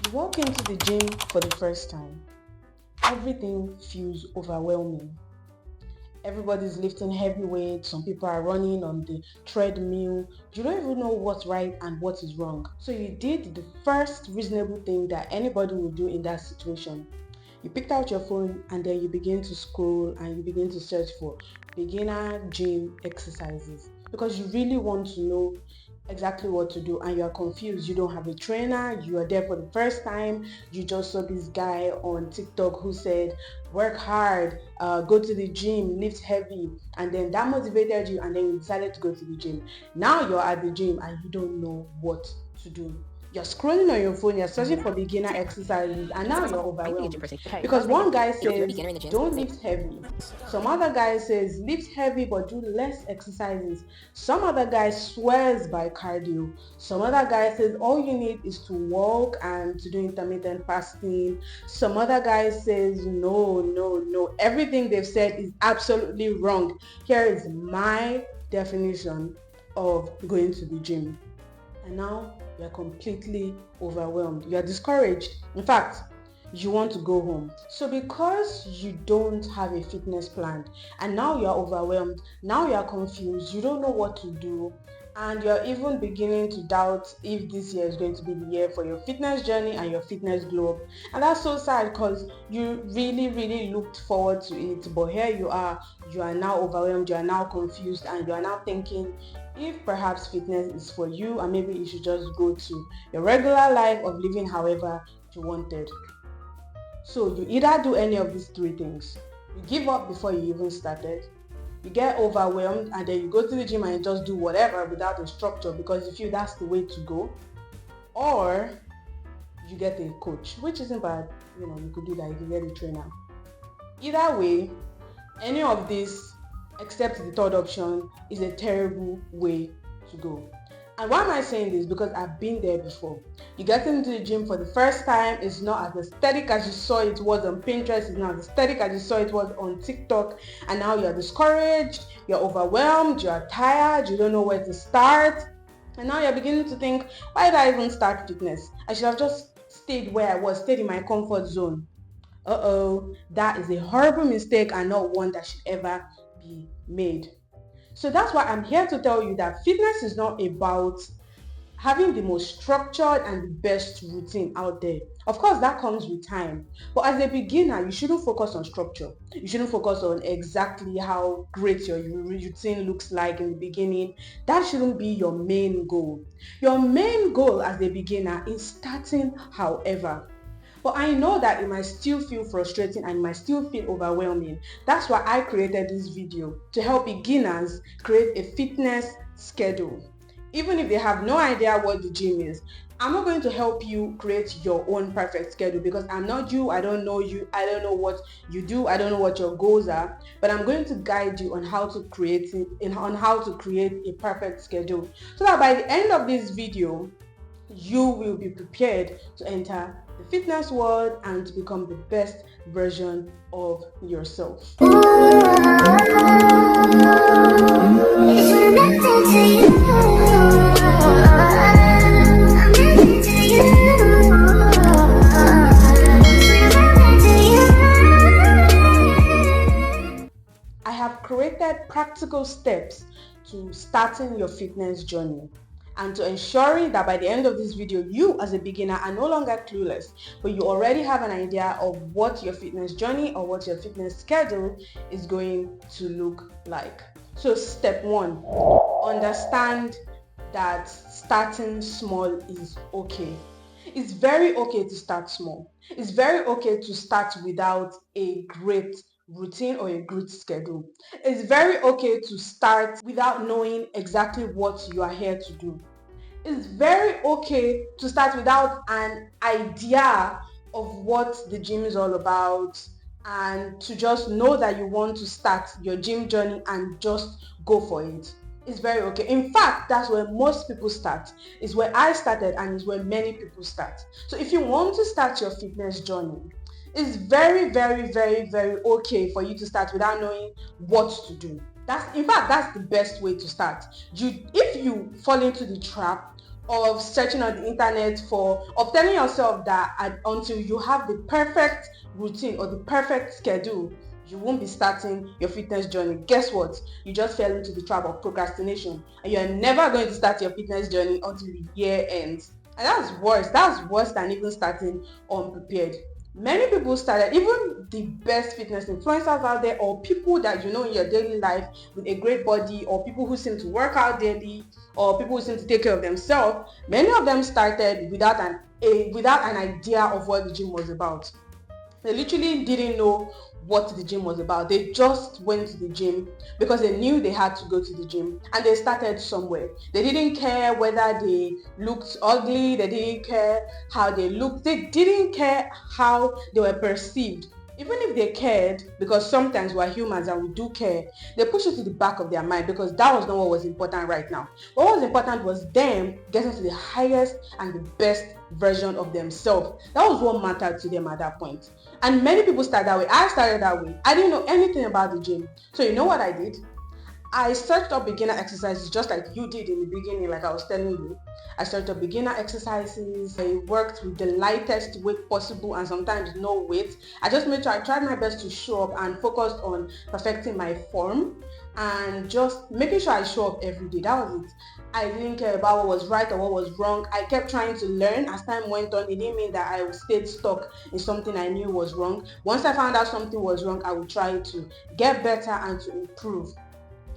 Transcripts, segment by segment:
You walk into the gym for the first time. Everything feels overwhelming. Everybody's lifting heavy weights. Some people are running on the treadmill. You don't even know what's right and what is wrong. So you did the first reasonable thing that anybody would do in that situation. You picked out your phone and then you begin to scroll and you begin to search for beginner gym exercises because you really want to know exactly what to do and you are confused. You don't have a trainer, you are there for the first time. You just saw this guy on TikTok who said work hard, go to the gym, lift heavy, and then that motivated you and then you decided to go to the gym. Now you're at the gym and you don't know what to do. You're scrolling on your phone, you're searching for beginner exercises, and now you're overwhelmed. Because one guy says, don't lift heavy. Some other guy says, lift heavy but do less exercises. Some other guy swears by cardio. Some other guy says, all you need is to walk and to do intermittent fasting. Some other guy says, no. Everything they've said is absolutely wrong. Here is my definition of going to the gym. And now you're completely overwhelmed. You're discouraged. In fact, you want to go home. So because you don't have a fitness plan and now you're overwhelmed, now you're confused, you don't know what to do, and you're even beginning to doubt if this year is going to be the year for your fitness journey and your fitness glow up. And that's so sad because you really looked forward to it, but here you are now overwhelmed, you are now confused, and you are now thinking if perhaps fitness is for you and maybe you should just go to your regular life of living however you wanted. So you either do any of these three things. You give up before you even started. You get overwhelmed and then you go to the gym and you just do whatever without a structure because you feel that's the way to go. Or you get a coach, which isn't bad. You could do that. You can get a trainer. Either way, any of this except the third option is a terrible way to go. And why am I saying this? Because I've been there before. You get into the gym for the first time, it's not as aesthetic as you saw it was on Pinterest, it's not as aesthetic as you saw it was on TikTok, and now you're discouraged, you're overwhelmed, you're tired, you don't know where to start, and now you're beginning to think, why did I even start fitness? I should have just stayed where I was, stayed in my comfort zone. That is a horrible mistake and not one that should ever be made. So that's why I'm here to tell you that fitness is not about having the most structured and the best routine out there. Of course, that comes with time. But as a beginner, you shouldn't focus on structure. You shouldn't focus on exactly how great your routine looks like in the beginning. That shouldn't be your main goal. Your main goal as a beginner is starting however. But I know that it might still feel frustrating and it might still feel overwhelming. That's why I created this video to help beginners create a fitness schedule. Even if they have no idea what the gym is, I'm not going to help you create your own perfect schedule because I'm not you, I don't know you, I don't know what you do, I don't know what your goals are, but I'm going to guide you on how to create a perfect schedule so that by the end of this video, you will be prepared to enter the fitness world and to become the best version of yourself. I have created practical steps to starting your fitness journey and to ensuring that by the end of this video, you as a beginner are no longer clueless, but you already have an idea of what your fitness journey or what your fitness schedule is going to look like. So step 1, understand that starting small is okay. It's very okay to start small. It's very okay to start without a great routine or a great schedule. It's very okay to start without knowing exactly what you are here to do. It's very okay to start without an idea of what the gym is all about and to just know that you want to start your gym journey and just go for it. It's very okay. In fact, that's where most people start. It's where I started and it's where many people start. So if you want to start your fitness journey, it's very okay for you to start without knowing what to do. That's the best way to start. If you fall into the trap of searching on the internet of telling yourself that until you have the perfect routine or the perfect schedule, you won't be starting your fitness journey. Guess what? You just fell into the trap of procrastination, and you're never going to start your fitness journey until the year ends. And that's worse. That's worse than even starting unprepared. Many people started, even the best fitness influencers out there, or people that you know in your daily life with a great body, or people who seem to work out daily, or people who seem to take care of themselves. Many of them started without an idea of what the gym was about. They literally didn't know what the gym was about. They just went to the gym because they knew they had to go to the gym, and they started somewhere. They didn't care whether they looked ugly. They didn't care how they looked. They didn't care how they were perceived. Even if they cared, because sometimes we're humans and we do care, they push it to the back of their mind because that was not what was important right now. What was important was them getting to the highest and the best version of themselves. That was what mattered to them at that point. And many people start that way. I started that way. I didn't know anything about the gym. So you know what I did? I searched up beginner exercises just like you did in the beginning, like I was telling you. I searched up beginner exercises. I worked with the lightest weight possible and sometimes no weight. I just made sure I tried my best to show up and focused on perfecting my form and just making sure I show up every day. That was it. I didn't care about what was right or what was wrong. I kept trying to learn as time went on. It didn't mean that I stayed stuck in something I knew was wrong. Once I found out something was wrong, I would try to get better and to improve.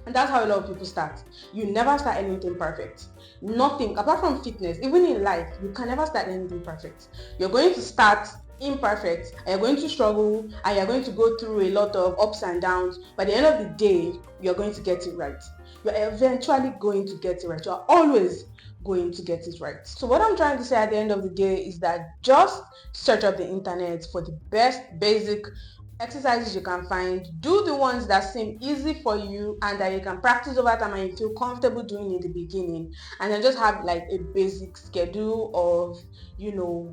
And that's how a lot of people start. You never start anything perfect. Nothing, apart from fitness, even in life, you can never start anything perfect. You're going to start imperfect, and you're going to struggle, and you're going to go through a lot of ups and downs. By the end of the day, you're going to get it right. You're eventually going to get it right. You're always going to get it right. So what I'm trying to say at the end of the day is that just search up the internet for the best basic exercises you can find. Do the ones that seem easy for you and that you can practice over time and you feel comfortable doing in the beginning, and then just have like a basic schedule of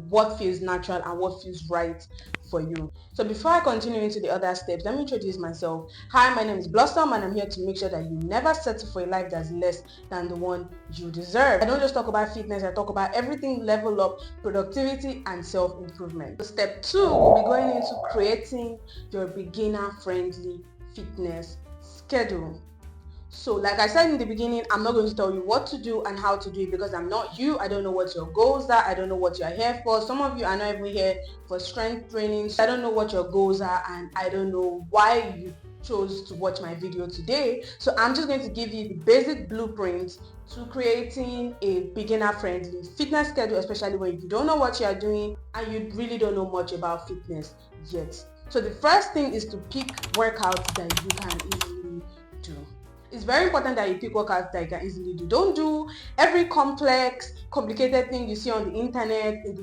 what feels natural and what feels right for you. So before I continue into the other steps, let me introduce myself. Hi, my name is Blossom, and I'm here to make sure that you never settle for a life that's less than the one you deserve. I don't just talk about fitness, I talk about everything level up, productivity and self-improvement. So step 2, we'll be going into creating your beginner-friendly fitness schedule. So like I said in the beginning, I'm not going to tell you what to do and how to do it because I'm not you. I don't know what your goals are. I don't know what you're here for. Some of you are not even here for strength training. So I don't know what your goals are, and I don't know why you chose to watch my video today. So I'm just going to give you the basic blueprint to creating a beginner-friendly fitness schedule, especially when you don't know what you're doing and you really don't know much about fitness yet. So the first thing is to pick workouts that you can easily do. It's very important that you pick workouts that you can easily do. Don't do every complicated thing you see on the internet in the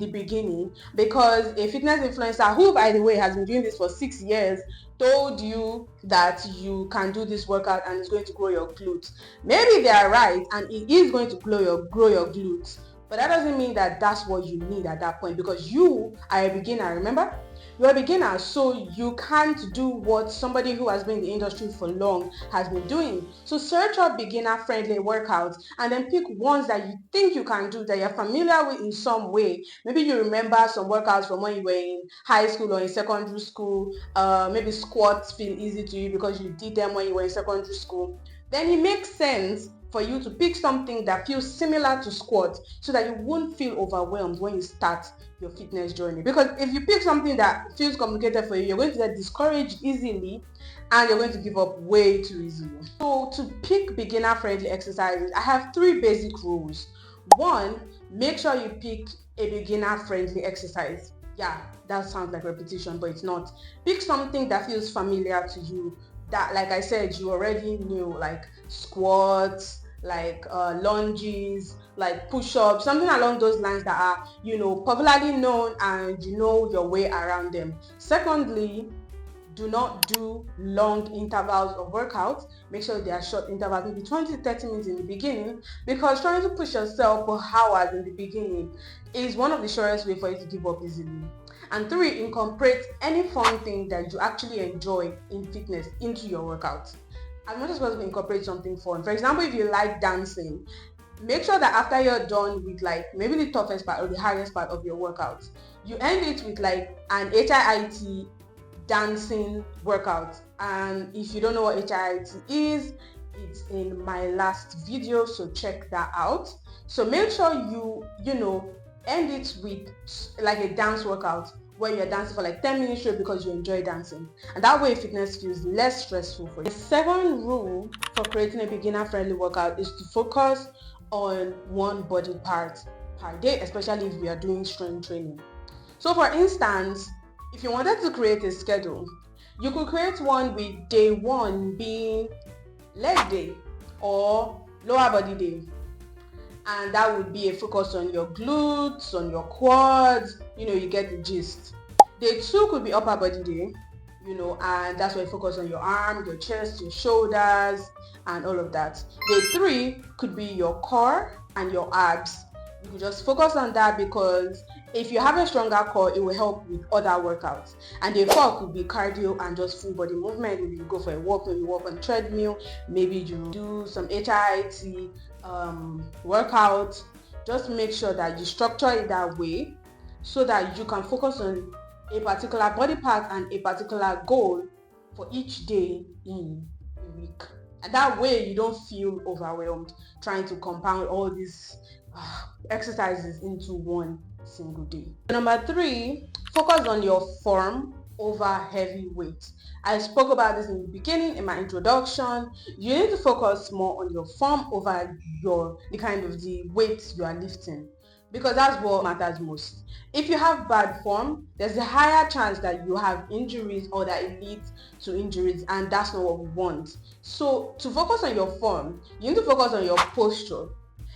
beginning, because a fitness influencer who, by the way, has been doing this for 6 years told you that you can do this workout and it's going to grow your glutes. Maybe they are right and it is going to grow your glutes, but that doesn't mean that that's what you need at that point, because you are a beginner. Remember, you're a beginner, so you can't do what somebody who has been in the industry for long has been doing. So search up beginner-friendly workouts and then pick ones that you think you can do, that you're familiar with in some way. Maybe you remember some workouts from when you were in high school or in secondary school. Maybe squats feel easy to you because you did them when you were in secondary school. Then it makes sense for you to pick something that feels similar to squats so that you won't feel overwhelmed when you start your fitness journey. Because if you pick something that feels complicated for you, you're going to get discouraged easily and you're going to give up way too easily. So to pick beginner-friendly exercises, I have 3 basic rules. 1, make sure you pick a beginner-friendly exercise. Yeah, that sounds like repetition, but it's not. Pick something that feels familiar to you, that, like I said, you already knew, like squats, like lunges, like push-ups, something along those lines that are, popularly known and you know your way around them. Secondly, do not do long intervals of workouts. Make sure they are short intervals, maybe 20 to 30 minutes in the beginning, because trying to push yourself for hours in the beginning is one of the surest ways for you to give up easily. And 3, incorporate any fun thing that you actually enjoy in fitness into your workouts. As much as possible, incorporate something fun. For example, if you like dancing, make sure that after you're done with like maybe the toughest part or the hardest part of your workout, you end it with like an HIIT dancing workout. And if you don't know what HIIT is, it's in my last video, so check that out. So make sure you end it with like a dance workout where you're dancing for like 10 minutes straight because you enjoy dancing, and that way fitness feels less stressful for you. The second rule for creating a beginner friendly workout is to focus on one body part per day, especially if we are doing strength training. So for instance, if you wanted to create a schedule, you could create one with day 1 being leg day or lower body day, and that would be a focus on your glutes, on your quads, you get the gist. Day 2 could be upper body day, and that's where you focus on your arms, your chest, your shoulders, and all of that. Day 3 could be your core and your abs. You could just focus on that because if you have a stronger core, it will help with other workouts. And day 4 could be cardio and just full body movement. Maybe you go for a walk, maybe you walk on treadmill, maybe you do some HIIT workout. Just make sure that you structure it that way so that you can focus on a particular body part and a particular goal for each day in a week. And that way you don't feel overwhelmed trying to compound all these exercises into one single day. Number 3, focus on your form over heavy weight. I spoke about this in the beginning in my introduction. You need to focus more on your form over the weight you are lifting, because that's what matters most. If you have bad form, there's a higher chance that you have injuries or that it leads to injuries, and that's not what we want. So to focus on your form, you need to focus on your posture.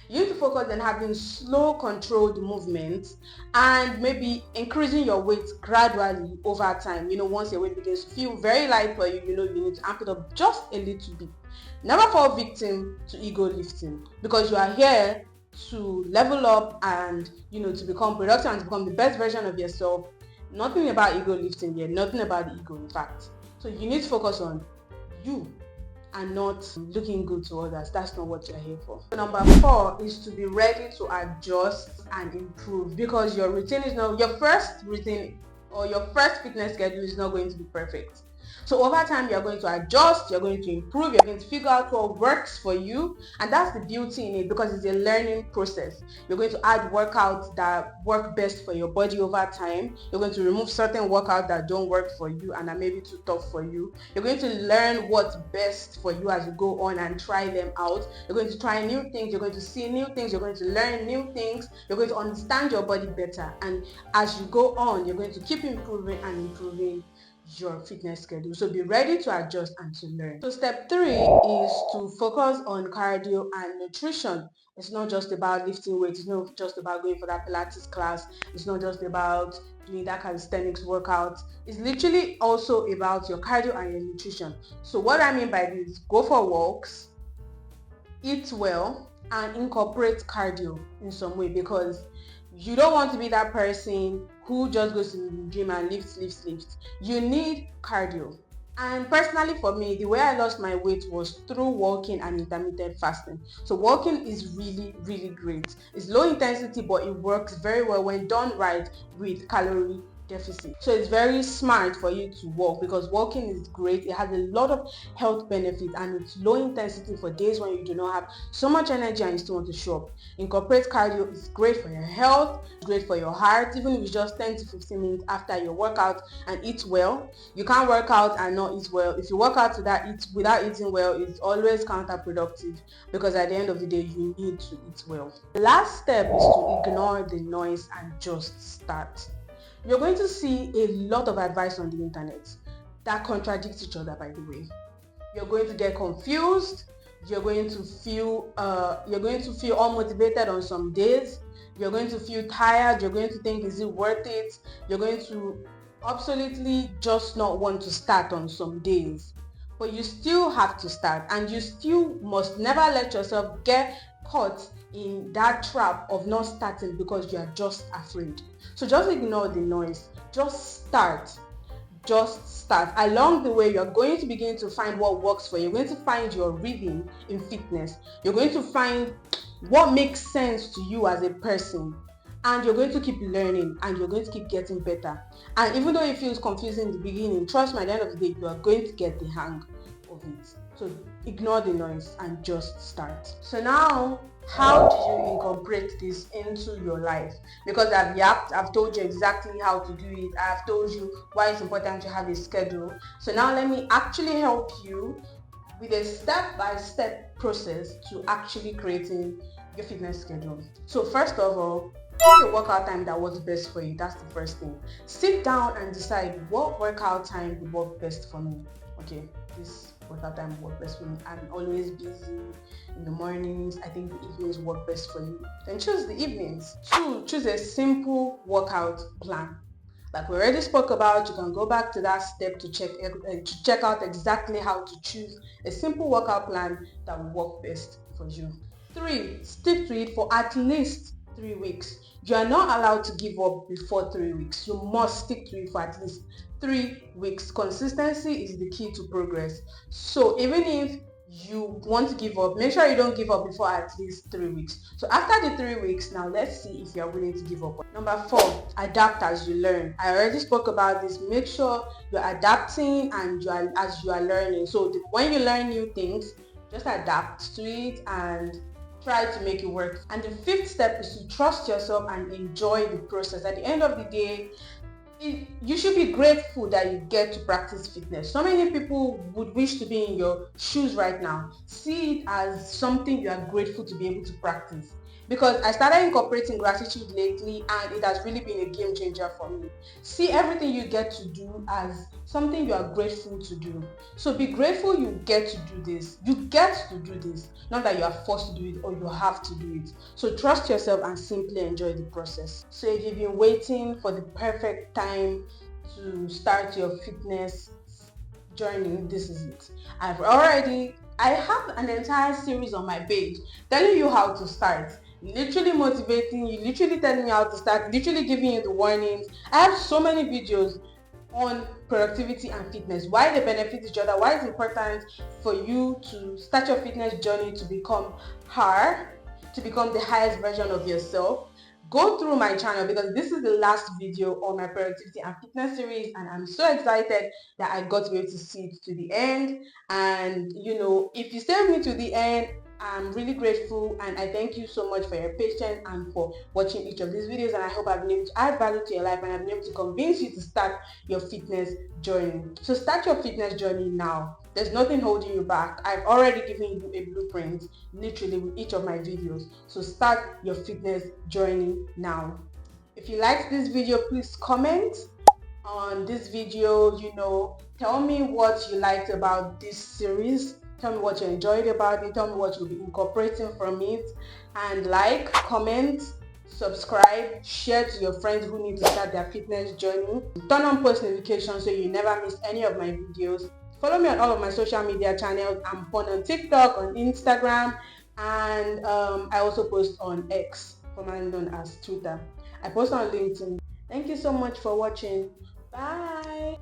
You need to focus on having slow, controlled movements and maybe increasing your weight gradually over time. Once your weight begins to feel very light for you, you need to amp it up just a little bit. Never fall victim to ego lifting, because you are here to level up and to become productive and to become the best version of yourself. Nothing about ego lifting here, nothing about the ego, in fact. So you need to focus on you and not looking good to others. That's not what you're here for. Number 4 is to be ready to adjust and improve, because your first routine or your first fitness schedule is not going to be perfect. So over time, you're going to adjust, you're going to improve, you're going to figure out what works for you. And that's the beauty in it, because it's a learning process. You're going to add workouts that work best for your body over time. You're going to remove certain workouts that don't work for you and are maybe too tough for you. You're going to learn what's best for you as you go on and try them out. You're going to try new things, you're going to see new things, you're going to learn new things, you're going to understand your body better. And as you go on, you're going to keep improving and improving your fitness schedule. So be ready to adjust and to learn. So step 3 is to focus on cardio and nutrition. It's not just about lifting weights. It's not just about going for that Pilates class. It's not just about doing that calisthenics workout. It's literally also about your cardio and your nutrition. So what I mean by this, go for walks, eat well, and incorporate cardio in some way, because you don't want to be that person who just goes to the gym and lifts. You need cardio. And personally for me, the way I lost my weight was through walking and intermittent fasting. So walking is really, really great. It's low intensity, but it works very well when done right with calorie deficit. So it's very smart for you to walk, because walking is great. It has a lot of health benefits, and it's low intensity for days when you do not have so much energy and you still want to show up. Incorporate cardio. It's great for your health, it's great for your heart, even if it's just 10 to 15 minutes after your workout. And eat well. You can't work out and not eat well. If you work out without eating well, it's always counterproductive, because at the end of the day, you need to eat well. The last step is to ignore the noise and just start. You're going to see a lot of advice on the internet that contradicts each other, by the way. You're going to get confused. You're going to feel unmotivated on some days. You're going to feel tired. You're going to think, is it worth it? You're going to absolutely just not want to start on some days. But you still have to start, and you still must never let yourself get caught in that trap of not starting because you are just afraid. So just ignore the noise. Just start. Along the way, you're going to begin to find what works for you. You're going to find your rhythm in fitness. You're going to find what makes sense to you as a person, and you're going to keep learning and you're going to keep getting better. And even though it feels confusing in the beginning, trust me, at the end of the day, you are going to get the hang of it. So ignore the noise and just start. So now, how do you incorporate this into your life? Because I've told you exactly how to do it. I've told you why it's important to have a schedule. So now let me actually help you with a step-by-step process to actually creating your fitness schedule. So first of all, pick a workout time that works best for you. That's the first thing. Sit down and decide what workout time will work best for me. Okay, this workout time will work best for me. I'm always busy in the mornings. I think the evenings work best for you. Then choose the evenings. 2, choose a simple workout plan. Like we already spoke about, you can go back to that step to check out exactly how to choose a simple workout plan that will work best for you. 3, stick to it for at least 3 weeks. You are not allowed to give up before 3 weeks. You must stick to it for at least 3 weeks. Consistency is the key to progress. So even if you want to give up, make sure you don't give up before at least 3 weeks. So after the 3 weeks, now let's see if you are willing to give up. Number 4, adapt as you learn. I already spoke about this. Make sure you're adapting and as you are learning. So when you learn new things, just adapt to it and try to make it work. And the 5th step is to trust yourself and enjoy the process. At the end of the day, you should be grateful that you get to practice fitness. So many people would wish to be in your shoes right now. See it as something you are grateful to be able to practice. Because I started incorporating gratitude lately and it has really been a game changer for me. See everything you get to do as something you are grateful to do. So be grateful you get to do this. You get to do this. Not that you are forced to do it or you have to do it. So trust yourself and simply enjoy the process. So if you've been waiting for the perfect time to start your fitness journey, this is it. I have an entire series on my page telling you how to start, literally motivating you, literally telling you how to start, literally giving you the warnings. I have so many videos on productivity and fitness, why they benefit each other, why it's important for you to start your fitness journey to become to become the highest version of yourself. Go through my channel because this is the last video on my productivity and fitness series, and I'm so excited that I got to be able to see it to the end. And if you stay with me to the end, I'm really grateful and I thank you so much for your patience and for watching each of these videos, and I hope I've been able to add value to your life and I've been able to convince you to start your fitness journey. So start your fitness journey now. There's nothing holding you back. I've already given you a blueprint literally with each of my videos. So start your fitness journey now. If you liked this video, please comment on this video. Tell me what you liked about this series. Tell me what you enjoyed about it. Tell me what you'll be incorporating from it. And like, comment, subscribe, share to your friends who need to start their fitness journey. Turn on post notifications so you never miss any of my videos. Follow me on all of my social media channels. I'm on TikTok, on Instagram, and I also post on X, formerly known as Twitter. I post on LinkedIn. Thank you so much for watching. Bye.